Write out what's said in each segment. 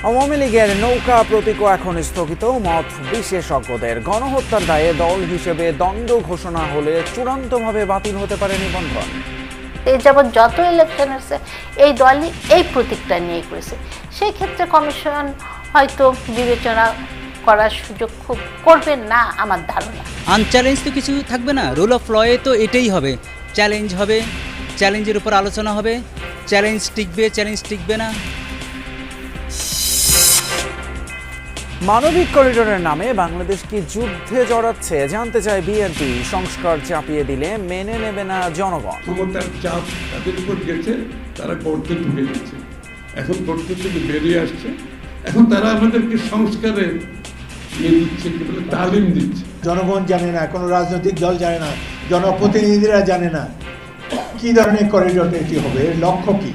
আওয়ামী লীগের নৌকা প্রতীক এখন স্থগিত, মত বিশেষজ্ঞদের। গণহত্যার দায়ে দল হিসেবে দণ্ড ঘোষণা হলে চূড়ান্তভাবে বাতিল হতে পারে নিবন্ধন। এই যাবৎ যত ইলেকশন আছে এই দলই এই প্রতীকটা নিয়ে করেছে। সেই ক্ষেত্রে কমিশন হয়তো বিবেচনা করার সুযোগ খুব করবেন না আমার ধারণা। আনচ্যালেঞ্জ তো কিছু থাকবে না, রুল অফ লয়ে তো এটাই হবে। চ্যালেঞ্জ হবে, চ্যালেঞ্জের উপর আলোচনা হবে, চ্যালেঞ্জ টিকবে, চ্যালেঞ্জ টিকবে না। মানবিক করিডোরের নামে বাংলাদেশ কি যুদ্ধে জড়াচ্ছে জানতে চায় বিএনপি। সংস্কার চাপিয়ে দিলে মেনে নেবে না জনগণ। ক্ষমতার চাপ তাদের উপর গেছে, তারা করতে ঢুকে গেছে, এখন করতে থেকে বেরিয়ে আসছে। এখন তারা আমাদেরকে সংস্কারে নিয়ে দিচ্ছে, কি বলে তালিম দিচ্ছে। জনগণ জানে না, কোনো রাজনৈতিক দল জানে না, জনপ্রতিনিধিরা জানে না কি ধরনের করিডোর এটি হবে, এর লক্ষ্য কি।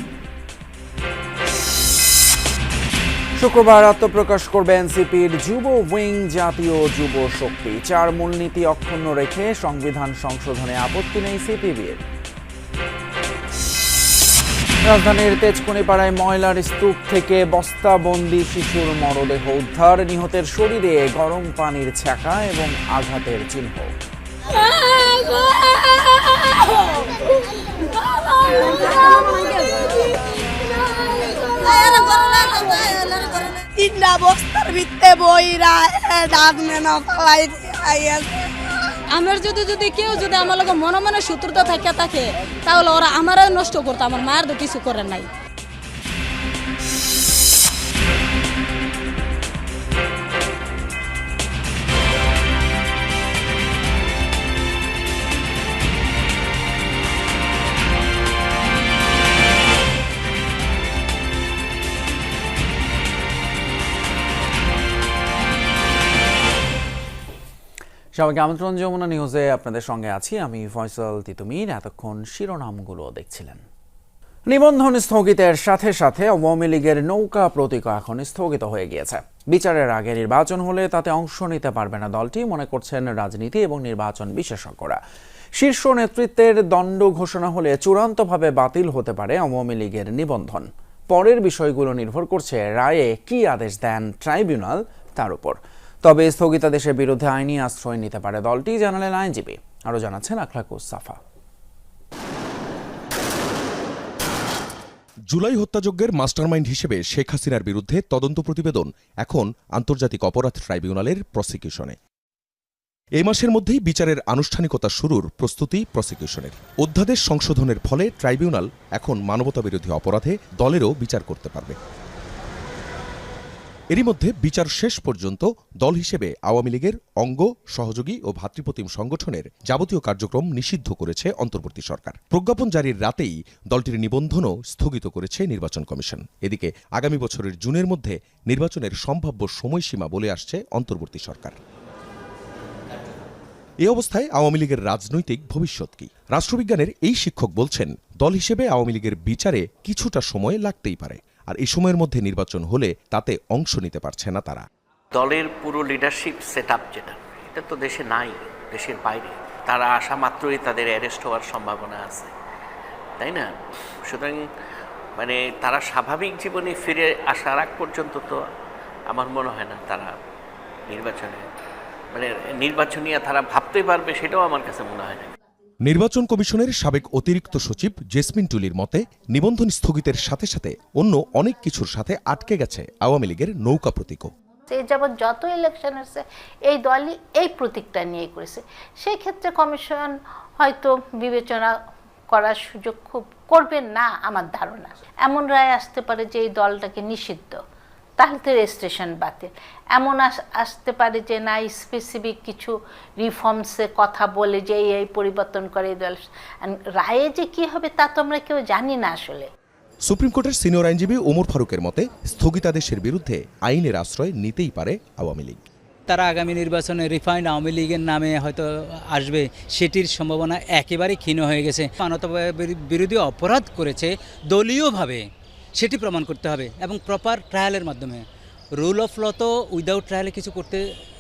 শুক্রবার আত্মপ্রকাশ করবে এনসিপির যুব উইং জাতীয় যুব শক্তি। 4 মূলনীতি অক্ষুণ্ণ রেখে সংবিধান সংশোধনে আপত্তি নেই সিপিবির। রাজধানীর তেজকুনিপাড়ায় ময়লার স্তূপ থেকে বস্তাবন্দি শিশুর মরদেহ উদ্ধার। নিহতের শরীরে গরম পানির ছ্যাঁকা এবং আঘাতের চিহ্ন। তিনটা বস্তার ভিত্তে বইরা ডাক মেনা পালাই। আমার যদি কেউ আমার লগে মনে মনে শত্রুতা থাকে তাহলে ওরা আমারও নষ্ট করতো, আমার মায়ের তো কিছু করে নাই। সবাইকে আমন্ত্রণ যমুনা নিউজে আপনাদের সঙ্গে আছি আমি ফয়সাল তিতুমির। এতক্ষণ শিরোনামগুলো দেখছিলেন। নিবন্ধন স্থগিতের সাথে সাথে আওয়ামী লীগের নৌকা প্রতীক এখন স্থগিত হয়ে গিয়েছে। বিচারের আগে নির্বাচন হলে তাতে অংশ নিতে পারবে না দলটি, মনে করছেন রাজনীতি এবং নির্বাচন বিশেষজ্ঞরা। শীর্ষ নেতৃত্বের দণ্ড ঘোষণা হলে চূড়ান্তভাবে বাতিল হতে পারে আওয়ামী লীগের নিবন্ধন। পরের বিষয়গুলো নির্ভর করছে রায়ে কি আদেশ দেন ট্রাইব্যুনাল তার উপর। তবে স্থগিতাদেশের বিরুদ্ধে আইনি আশ্রয় নিতে পারে দলটি, জানালেন আইনজীবী। আরও জানাচ্ছেন আখলাকুস সাফা। জুলাই হত্যাযজ্ঞের মাস্টারমাইন্ড হিসেবে শেখ হাসিনার বিরুদ্ধে তদন্ত প্রতিবেদন এখন আন্তর্জাতিক অপরাধ ট্রাইব্যুনালের প্রসিকিউশনে। এই মাসের মধ্যেই বিচারের আনুষ্ঠানিকতা শুরুর প্রস্তুতি প্রসিকিউশনের। অধ্যাদেশ সংশোধনের ফলে ট্রাইব্যুনাল এখন মানবতাবিরোধী অপরাধে দলেরও বিচার করতে পারবে। এরই মধ্যে বিচার শেষ পর্যন্ত দল হিসেবে আওয়ামী লীগের অঙ্গ, সহযোগী ও ভাতৃপ্রতিম সংগঠনের যাবতীয় কার্যক্রম নিষিদ্ধ করেছে অন্তর্বর্তী সরকার। প্রজ্ঞাপন জারির রাতেই দলটির নিবন্ধনও স্থগিত করেছে নির্বাচন কমিশন। এদিকে আগামী বছরের জুনের মধ্যে নির্বাচনের সম্ভাব্য সময়সীমা বলে আসছে অন্তর্বর্তী সরকার। এ অবস্থায় আওয়ামী লীগের রাজনৈতিক ভবিষ্যৎ কি? রাষ্ট্রবিজ্ঞানের এই শিক্ষক বলছেন, দল হিসেবে আওয়ামী লীগের বিচারে কিছুটা সময় লাগতেই পারে, আর এই সময়ের মধ্যে নির্বাচন হলে তাতে অংশ নিতে পারছে না তারা। দলের পুরো লিডারশিপ সেটআপ যেটা, এটা তো দেশে নাই, দেশের বাইরে। তারা আসা মাত্রই তাদের অ্যারেস্ট হওয়ার সম্ভাবনা আছে, তাই না? সুতরাং তারা স্বাভাবিক জীবনে ফিরে আসার আগ পর্যন্ত তো আমার মনে হয় না তারা নির্বাচনীয় তারা ভাবতে পারবে, সেটাও আমার কাছে মনে হয় না। নির্বাচন কমিশনের সাবেক অতিরিক্ত সচিব জেসমিন টুলির মতে, নিবন্ধন স্থগিতের সাথে সাথে অন্য অনেক কিছুর সাথে আটকে গেছে আওয়ামী লীগের নৌকা প্রতীকও। এই যাবৎ যত ইলেকশন আছে এই দলই এই প্রতীকটা নিয়ে করেছে। সেই ক্ষেত্রে কমিশন হয়তো বিবেচনা করার সুযোগ খুব করবেন না আমার ধারণা। এমন রায় আসতে পারে যে এই দলটাকে নিষিদ্ধ, তাহলে তো রেজিস্ট্রেশন বাতিল। এমন আসতে পারে যে না, স্পেসিফিক কিছু রিফর্মসে কথা বলে যে এই পরিবর্তন করে এই দল। রায়ে যে কি হবে তা তো আমরা কেউ জানি না আসলে। সুপ্রিম কোর্টের সিনিয়র আইনজীবী ওমর ফারুকের মতে, স্থগিতাদেশের বিরুদ্ধে আইনের আশ্রয় নিতেই পারে আওয়ামী লীগ। তারা আগামী নির্বাচনে রিফাইন্ড আওয়ামী লীগের নামে হয়তো আসবে, সেটির সম্ভাবনা একেবারেই ক্ষীণ হয়ে গেছে। মানবতা বিরোধী অপরাধ করেছে দলীয়ভাবে, সেটি প্রমাণ করতে হবে এবং প্রপার ট্রায়ালের মাধ্যমে। রুল অফ ল তো উইদাউট ট্রায়ালে কিছু করতে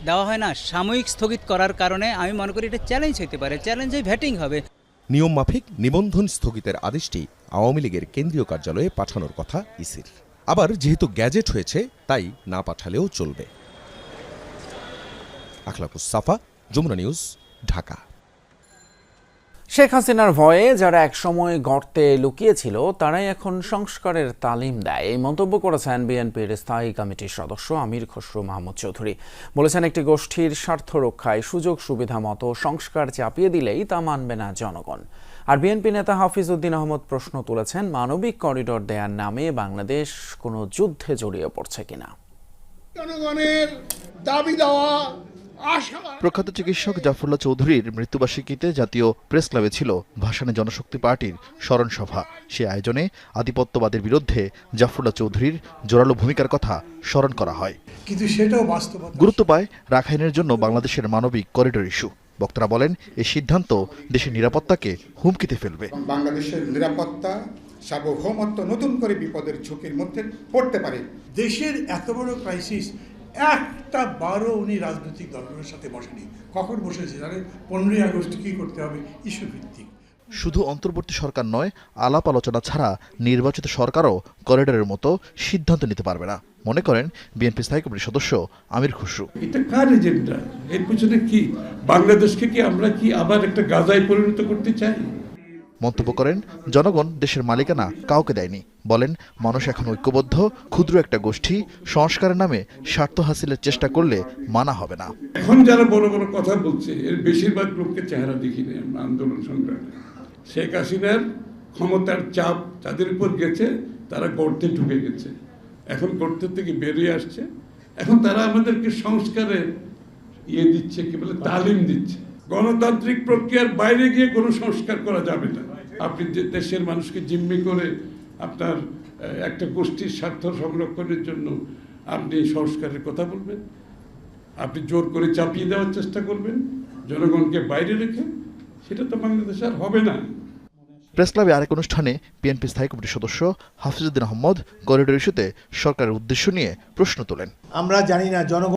দেওয়া হয় না। সাময়িক স্থগিত করার কারণে আমি মনে করি এটা চ্যালেঞ্জ হতে পারে, চ্যালেঞ্জে ভেটিং হবে। নিয়ম মাফিক নিবন্ধন স্থগিতের আদেশটি আওয়ামী লীগের কেন্দ্রীয় কার্যালয়ে পাঠানোর কথা ইসির। আবার যেহেতু গ্যাজেট হয়েছে তাই না পাঠালেও চলবে। আখলাকুস সাফা, যমুনা নিউজ, ঢাকা। শেখ হাসিনার ভয়ে যারা একসময় গর্তে লুকিয়েছিল তারাই এখন সংস্কারের তালিম দেয়, এই মন্তব্য করেছেন বিএনপির স্থায়ী কমিটির সদস্য আমির খসরু মাহমুদ চৌধুরী। বলেছেন, একটি গোষ্ঠীর স্বার্থ রক্ষায় সুযোগ সুবিধা মতো সংস্কার চাপিয়ে দিলেই তা মানবে না জনগণ। আর বিএনপি নেতা হাফিজ উদ্দিন আহমদ প্রশ্ন তুলেছেন, মানবিক করিডোর দেওয়ার নামে বাংলাদেশ কোনো যুদ্ধে জড়িয়ে পড়ছে কিনা। জনগণের দাবি দেওয়া প্রখ্যাত চিকিৎসক জাফরুল্লাহ চৌধুরীর মৃত্যুবার্ষিকীতে জাতীয় প্রেস ক্লাবে ছিল ভাসানী জনশক্তি পার্টির স্মরণ সভা। সে আয়োজনে আধিপত্যবাদের বিরুদ্ধে জাফরুল্লাহ চৌধুরীর জোরালো ভূমিকার কথা স্মরণ করা হয়। কিন্তু সেটাও বাস্তবতা। গুরুত্ব পায় রাখাইনের জন্য বাংলাদেশের মানবিক করিডোর ইস্যু। বক্তারা বলেন, এই সিদ্ধান্ত দেশের নিরাপত্তাকে হুমকিতে ফেলবে। বাংলাদেশের নিরাপত্তা সার্বভৌমত্ব নতুন করে বিপদের ঝুঁকির মধ্যে পড়তে পারে। দেশের এত বড় ক্রাইসিস, একটা বারো উনি রাজনৈতিক দলের সাথে বসেনি। কখন বসেছে জানেন? 15ই আগস্ট কি করতে হবে, ইস্যু ভিত্তিক। শুধু অন্তর্বর্তী সরকার নয়, আলাপ আলোচনা ছাড়া নির্বাচিত সরকারও করিডোরের মতো সিদ্ধান্ত নিতে পারবে না, মনে করেন বিএনপি স্থায়ী কমিটির সদস্য আমির খসরু। এটা কার এজেন্ডা? এর পিছনে কি? বাংলাদেশকে কি আমরা কি আবার একটা গাজায় পরিণত করতে চাই? মন্তব্য করেন, জনগণ দেশের মালিকানা কাউকে দেয়নি। বলেন, মানুষ এখন ঐক্যবদ্ধ। ক্ষুদ্র একটা গোষ্ঠী সংস্কারের নামে স্বার্থ হাসিলের চেষ্টা করলে মানা হবে না। এখন যারা বড় বড় কথা বলছে এর বেশিরভাগ লোককে চেহারা দেখিনি আমরা আন্দোলন সংগ্রামে। শেখ হাসিনার ক্ষমতার চাপ যাদের উপর গেছে তারা গর্তে ঢুকে গেছে, এখন গর্তে থেকে বেরিয়ে আসছে। এখন তারা আমাদেরকে সংস্কারের দিচ্ছে, কি বলে, তালিম দিচ্ছে। গণতান্ত্রিক প্রক্রিয়ার বাইরে গিয়ে কোনো সংস্কার করা যাবে না। আপনি যে দেশের মানুষকে জিম্মি করে আপনার একটা গোষ্ঠীর স্বার্থ সংরক্ষণের জন্য আপনি সংস্কারের কথা বলবেন, আপনি জোর করে চাপিয়ে দেওয়ার চেষ্টা করবেন জনগণকে বাইরে রেখে, সেটা তো বাংলাদেশে আর হবে না। প্রেস ক্লাবে আরেক অনুষ্ঠানে বিএনপি স্থায়ী কমিটির সদস্য হাফিজ উদ্দিন আহমদ করিডোর ইস্যুতে সরকারের উদ্দেশ্য নিয়ে প্রশ্ন তোলেন। আমরা জানি না জনগণ